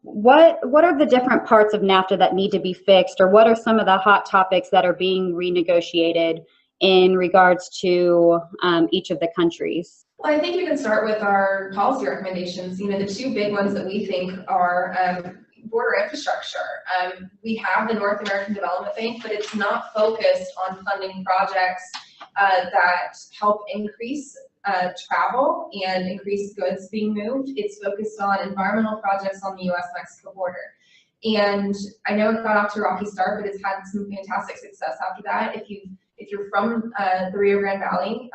What are the different parts of NAFTA that need to be fixed, or what are some of the hot topics that are being renegotiated in regards to each of the countries? Well, I think we can start with our policy recommendations. You know, the two big ones that we think are border infrastructure. We have the North American Development Bank, but it's not focused on funding projects that help increase travel and increase goods being moved. It's focused on environmental projects on the US-Mexico border. And I know it got off to a rocky start, but it's had some fantastic success after that. If you're from the Rio Grande Valley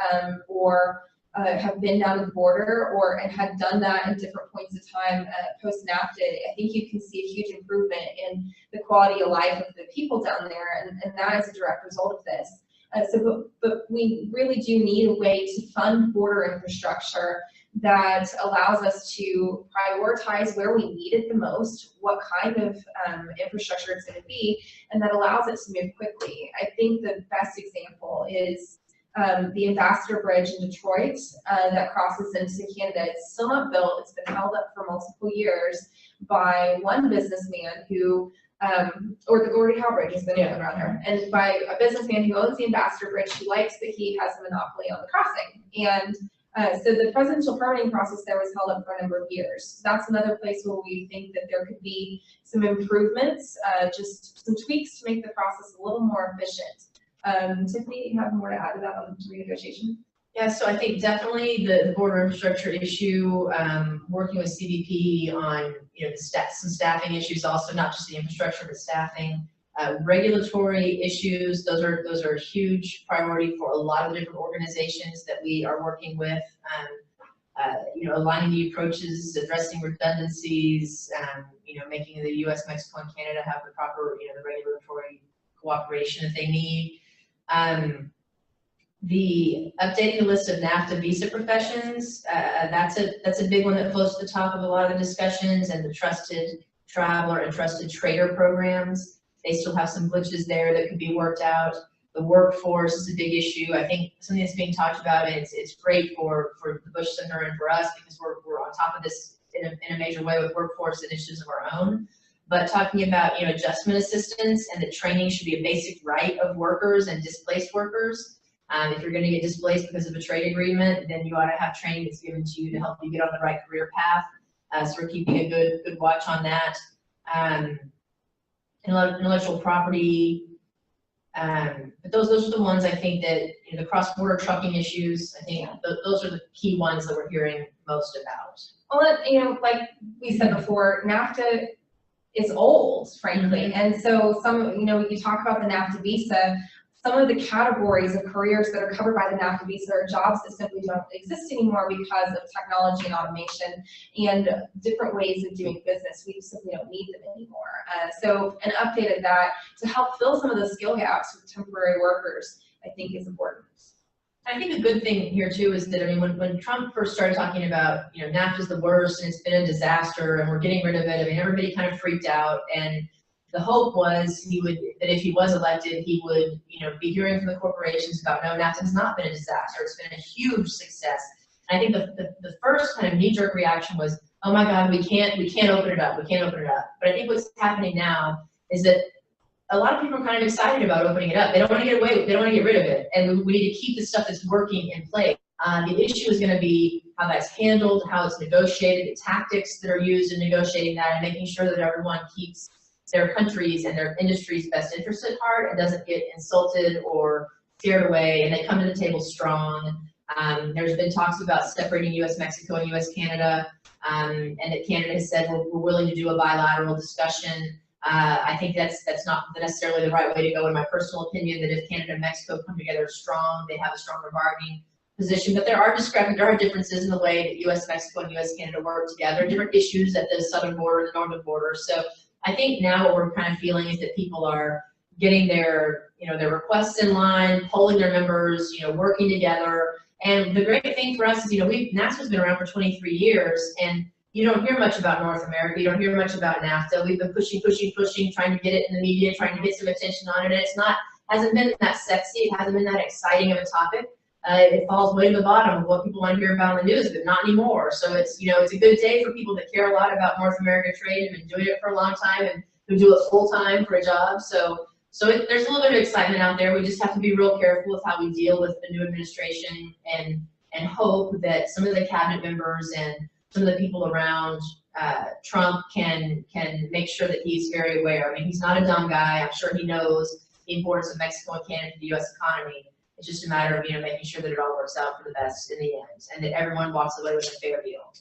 or have been down to the border and had done that at different points of time post-NAFTA, I think you can see a huge improvement in the quality of life of the people down there, and that is a direct result of this. But we really do need a way to fund border infrastructure that allows us to prioritize where we need it the most, what kind of infrastructure it's going to be, and that allows it to move quickly. I think the best example is the Ambassador Bridge in Detroit that crosses into Canada. It's still not built. It's been held up for multiple years by one businessman who or the Gordie Howe Bridge is the new one rather, and by a businessman who owns the Ambassador Bridge, who likes that he has a monopoly on the crossing. And so the presidential permitting process there was held up for a number of years. That's another place where we think that there could be some improvements, just some tweaks to make the process a little more efficient. Tiffany, you have more to add to that on renegotiation? Yeah, so I think definitely the border infrastructure issue, working with CBP on some staffing issues, also not just the infrastructure but staffing, regulatory issues. Those are a huge priority for a lot of different organizations that we are working with. Aligning the approaches, addressing redundancies, making the U.S., Mexico, and Canada have the proper the regulatory cooperation that they need. The updating the list of NAFTA visa professions, that's a big one that floats to the top of a lot of the discussions, and the trusted traveler and trusted trader programs. They still have some glitches there that could be worked out. The workforce is a big issue. I think something that's being talked about, it's great for the Bush Center and for us because we're on top of this in a major way with workforce initiatives of our own. But talking about adjustment assistance, and that training should be a basic right of workers and displaced workers. If you're going to get displaced because of a trade agreement, then you ought to have training that's given to you to help you get on the right career path. So we're keeping a good watch on that. Intellectual property, but those are the ones I think that the cross-border trucking issues. I think those are the key ones that we're hearing most about. Well, like we said before, NAFTA is old, frankly, and so you talk about the NAFTA visa. Some of the categories of careers that are covered by the NAFTA visa are jobs that simply don't exist anymore because of technology and automation and different ways of doing business. We simply don't need them anymore. So an update of that to help fill some of the skill gaps with temporary workers, I think, is important. I think a good thing here too is that, when Trump first started talking about, NAFTA is the worst and it's been a disaster and we're getting rid of it, everybody kind of freaked out, and the hope was that if he was elected, he would, be hearing from the corporations about, no, NAFTA has not been a disaster. It's been a huge success. And I think the first kind of knee-jerk reaction was, oh my God, we can't open it up. We can't open it up. But I think what's happening now is that a lot of people are kind of excited about opening it up. They don't want to get away. They don't want to get rid of it. And we need to keep the stuff that's working in place. The issue is going to be how that's handled, how it's negotiated, the tactics that are used in negotiating that, and making sure that everyone keeps their countries and their industry's best interest at heart and doesn't get insulted or scared away, and they come to the table strong. There's been talks about separating U.S. Mexico and U.S. Canada, and that Canada has said we're willing to do a bilateral discussion. I think that's not necessarily the right way to go, in my personal opinion, that if Canada and Mexico come together strong, they have a stronger bargaining position. But there are differences in the way that U.S. Mexico and U.S. Canada work together, different issues at the southern border and the northern border. So I think now what we're kind of feeling is that people are getting their requests in line, polling their members, working together. And the great thing for us is, NASCO's been around for 23 years, and you don't hear much about North America. You don't hear much about NAFTA. We've been pushing, trying to get it in the media, trying to get some attention on it. And hasn't been that sexy. It hasn't been that exciting of a topic. it falls way to the bottom of what people want to hear about in the news, but not anymore. So it's, you know, it's a good day for people that care a lot about North American trade and been doing it for a long time and who do it full time for a job. So there's a little bit of excitement out there. We just have to be real careful with how we deal with the new administration and hope that some of the cabinet members and some of the people around Trump can make sure that he's very aware. I mean, he's not a dumb guy. I'm sure he knows the importance of Mexico and Canada to the U.S. economy. It's just a matter of, you know, making sure that it all works out for the best in the end and that everyone walks away with a fair deal.